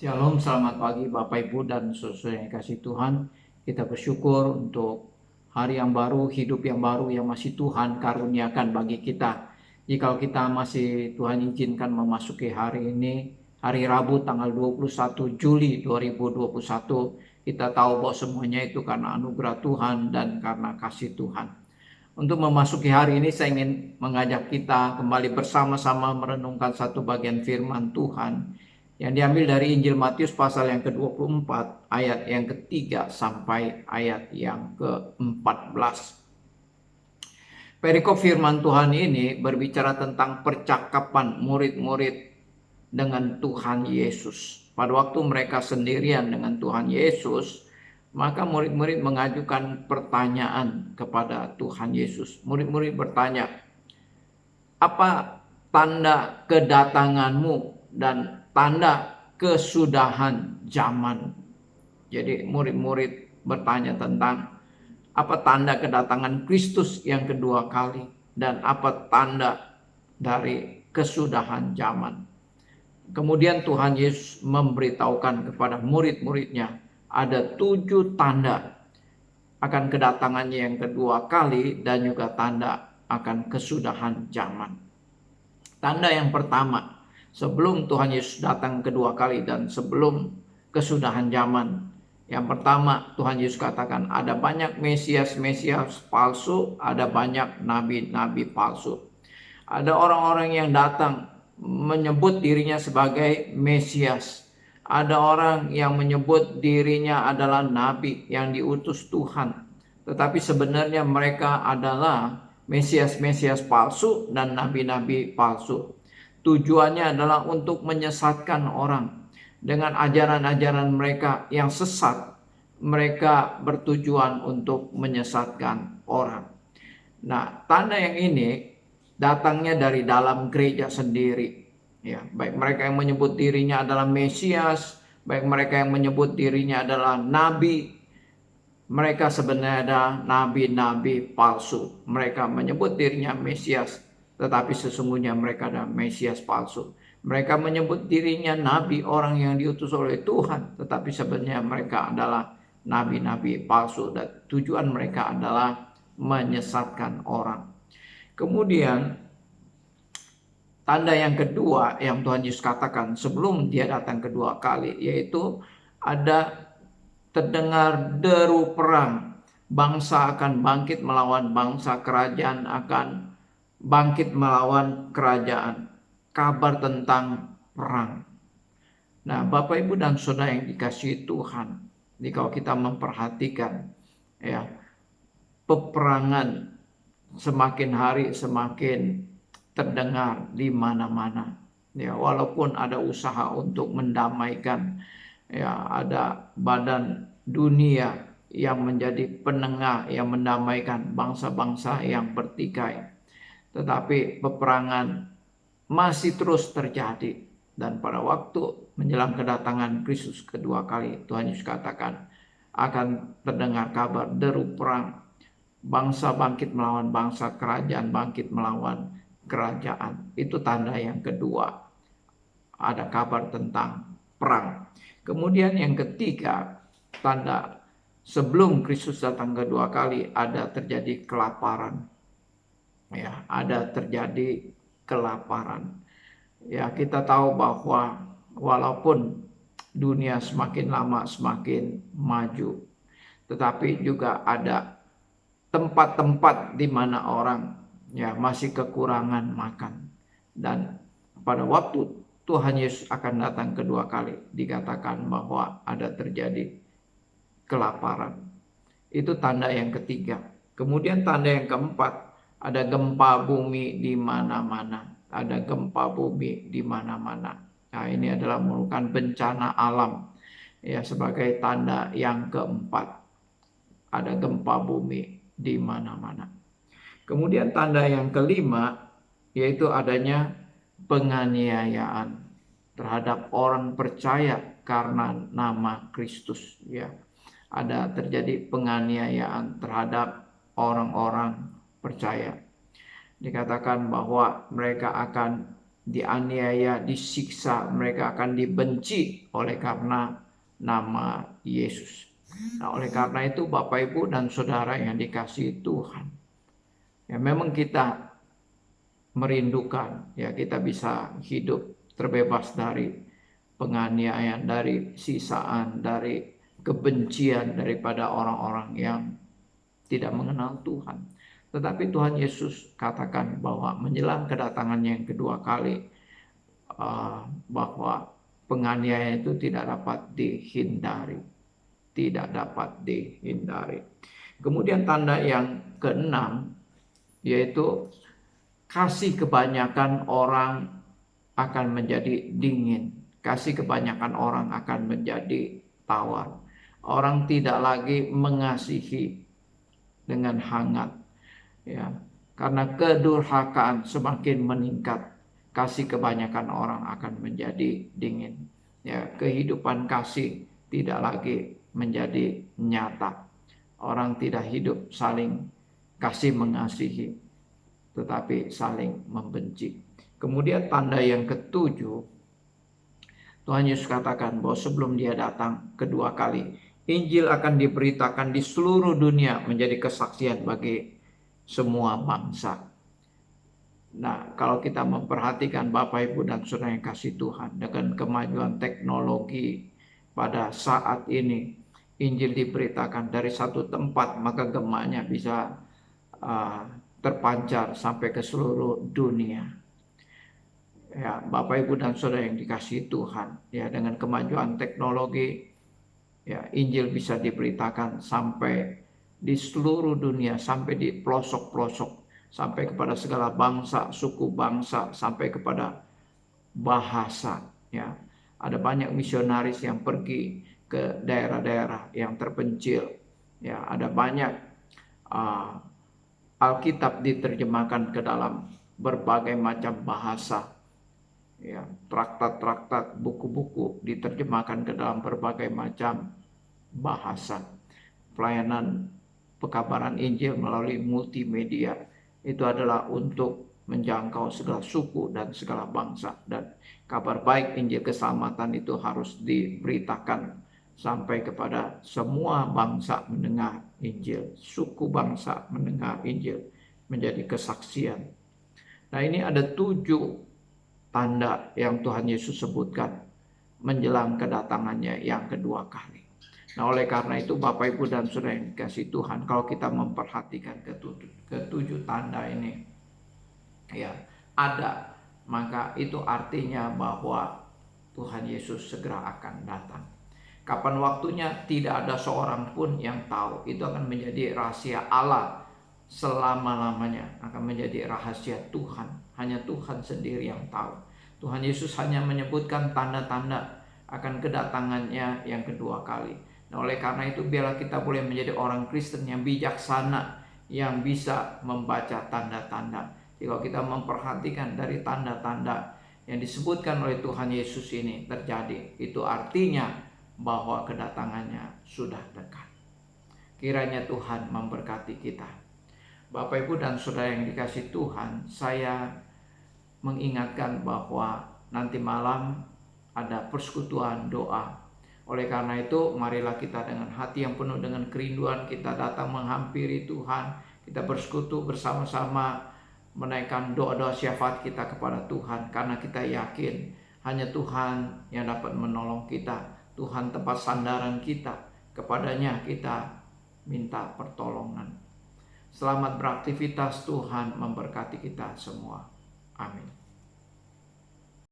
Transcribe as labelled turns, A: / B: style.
A: Shalom, selamat pagi Bapak Ibu dan saudara yang kasih Tuhan. Kita bersyukur untuk hari yang baru, hidup yang baru yang masih Tuhan karuniakan bagi kita. Jika kita masih Tuhan izinkan memasuki hari ini, hari Rabu tanggal 21 Juli 2021, kita tahu bahwa semuanya itu karena anugerah Tuhan dan karena kasih Tuhan. Untuk memasuki hari ini saya ingin mengajak kita kembali bersama-sama merenungkan satu bagian firman Tuhan yang diambil dari Injil Matius pasal yang ke-24 ayat yang ketiga sampai ayat yang ke-14. Perikop firman Tuhan ini berbicara tentang percakapan murid-murid dengan Tuhan Yesus. Pada waktu mereka sendirian dengan Tuhan Yesus, maka murid-murid mengajukan pertanyaan kepada Tuhan Yesus. Murid-murid bertanya, "Apa tanda kedatanganmu dan tanda kesudahan zaman?" Jadi murid-murid bertanya tentang apa tanda kedatangan Kristus yang kedua kali dan apa tanda dari kesudahan zaman. Kemudian Tuhan Yesus memberitahukan kepada murid-muridnya ada 7 tanda akan kedatangannya yang kedua kali dan juga tanda akan kesudahan zaman. Tanda yang pertama, sebelum Tuhan Yesus datang kedua kali dan sebelum kesudahan zaman. Yang pertama, Tuhan Yesus katakan ada banyak Mesias-Mesias palsu, ada banyak nabi-nabi palsu. Ada orang-orang yang datang menyebut dirinya sebagai Mesias. Ada orang yang menyebut dirinya adalah nabi yang diutus Tuhan. Tetapi sebenarnya mereka adalah Mesias-Mesias palsu dan nabi-nabi palsu. Tujuannya adalah untuk menyesatkan orang. Dengan ajaran-ajaran mereka yang sesat, mereka bertujuan untuk menyesatkan orang. Nah, tanda yang ini datangnya dari dalam gereja sendiri. Ya, baik mereka yang menyebut dirinya adalah Mesias, baik mereka yang menyebut dirinya adalah nabi, mereka sebenarnya adalah nabi-nabi palsu. Mereka menyebut dirinya Mesias, tetapi sesungguhnya mereka adalah Mesias palsu. Mereka menyebut dirinya nabi, orang yang diutus oleh Tuhan, tetapi sebenarnya mereka adalah nabi-nabi palsu dan tujuan mereka adalah menyesatkan orang. Kemudian tanda yang kedua yang Tuhan Yesus katakan sebelum dia datang kedua kali, yaitu ada terdengar deru perang. Bangsa akan bangkit melawan bangsa, kerajaan akan bangkit melawan kerajaan. Kabar tentang perang. Nah, Bapak Ibu dan Saudara yang dikasihi Tuhan, kalau kita memperhatikan ya, peperangan semakin hari semakin terdengar di mana-mana. Ya, walaupun ada usaha untuk mendamaikan, ya, ada badan dunia yang menjadi penengah yang mendamaikan bangsa-bangsa yang bertikai. Tetapi peperangan masih terus terjadi. Dan pada waktu menjelang kedatangan Kristus kedua kali, Tuhan Yesus katakan akan terdengar kabar deru perang. Bangsa bangkit melawan bangsa, kerajaan bangkit melawan kerajaan. Itu tanda yang kedua. Ada kabar tentang perang. Kemudian yang ketiga, tanda sebelum Kristus datang kedua kali ada terjadi kelaparan. Ya, ada terjadi kelaparan. Ya, kita tahu bahwa walaupun dunia semakin lama semakin maju, tetapi juga ada tempat-tempat di mana orang ya masih kekurangan makan. Dan pada waktu Tuhan Yesus akan datang kedua kali, dikatakan bahwa ada terjadi kelaparan. Itu tanda yang ketiga. Kemudian tanda yang keempat, ada gempa bumi di mana-mana. Ada gempa bumi di mana-mana. Nah, ini adalah merupakan bencana alam ya, sebagai tanda yang keempat. Ada gempa bumi di mana-mana. Kemudian tanda yang kelima, yaitu adanya penganiayaan terhadap orang percaya karena nama Kristus. Ya, ada terjadi penganiayaan terhadap orang-orang percaya. Dikatakan bahwa mereka akan dianiaya, disiksa, mereka akan dibenci oleh karena nama Yesus. Nah, oleh karena itu Bapak Ibu dan Saudara yang dikasihi Tuhan, ya memang kita merindukan ya kita bisa hidup terbebas dari penganiayaan, dari sisaan, dari kebencian daripada orang-orang yang tidak mengenal Tuhan. Tetapi Tuhan Yesus katakan bahwa menjelang kedatangannya yang kedua kali, bahwa penganiayaan itu tidak dapat dihindari. Tidak dapat dihindari. Kemudian tanda yang keenam, yaitu kasih kebanyakan orang akan menjadi dingin. Kasih kebanyakan orang akan menjadi tawar. Orang tidak lagi mengasihi dengan hangat, ya, karena kedurhakaan semakin meningkat. Kasih kebanyakan orang akan menjadi dingin. Ya, kehidupan kasih tidak lagi menjadi nyata. Orang tidak hidup saling kasih mengasihi, tetapi saling membenci. Kemudian tanda yang ketujuh, Tuhan Yesus katakan bahwa sebelum dia datang kedua kali, Injil akan diberitakan di seluruh dunia menjadi kesaksian bagi semua bangsa. Nah, kalau kita memperhatikan Bapak Ibu dan Saudara yang kasih Tuhan, dengan kemajuan teknologi pada saat ini, Injil diberitakan dari satu tempat, maka gemanya bisa terpancar sampai ke seluruh dunia. Ya, Bapak Ibu dan Saudara yang dikasihi Tuhan, ya dengan kemajuan teknologi, ya Injil bisa diberitakan sampai di seluruh dunia, sampai di pelosok-pelosok, sampai kepada segala bangsa, suku bangsa, sampai kepada bahasa. Ya, ada banyak misionaris yang pergi ke daerah-daerah yang terpencil. Ya, ada banyak Alkitab diterjemahkan ke dalam berbagai macam bahasa. Ya, traktat-traktat, buku-buku diterjemahkan ke dalam berbagai macam bahasa. Pelayanan pekabaran Injil melalui multimedia itu adalah untuk menjangkau segala suku dan segala bangsa, dan kabar baik Injil keselamatan itu harus diberitakan sampai kepada semua bangsa mendengar Injil, suku bangsa mendengar Injil, menjadi kesaksian. Nah, ini ada 7 tanda yang Tuhan Yesus sebutkan menjelang kedatangannya yang kedua kali. Nah, oleh karena itu Bapak Ibu dan Saudara yang dikasihi Tuhan, kalau kita memperhatikan ketujuh tanda ini ya ada, maka itu artinya bahwa Tuhan Yesus segera akan datang. Kapan waktunya tidak ada seorang pun yang tahu. Itu akan menjadi rahasia Allah selama-lamanya, akan menjadi rahasia Tuhan. Hanya Tuhan sendiri yang tahu. Tuhan Yesus hanya menyebutkan tanda-tanda akan kedatangannya yang kedua kali. Nah, oleh karena itu biarlah kita boleh menjadi orang Kristen yang bijaksana, yang bisa membaca tanda-tanda. Jika kita memperhatikan dari tanda-tanda yang disebutkan oleh Tuhan Yesus ini terjadi, itu artinya bahwa kedatangannya sudah dekat. Kiranya Tuhan memberkati kita. Bapak Ibu dan Saudara yang dikasihi Tuhan, saya mengingatkan bahwa nanti malam ada persekutuan doa. Oleh karena itu, marilah kita dengan hati yang penuh dengan kerinduan, kita datang menghampiri Tuhan. Kita bersekutu bersama-sama menaikkan doa-doa syafaat kita kepada Tuhan. Karena kita yakin hanya Tuhan yang dapat menolong kita. Tuhan tempat sandaran kita. Kepadanya kita minta pertolongan. Selamat beraktivitas, Tuhan memberkati kita semua. Amin.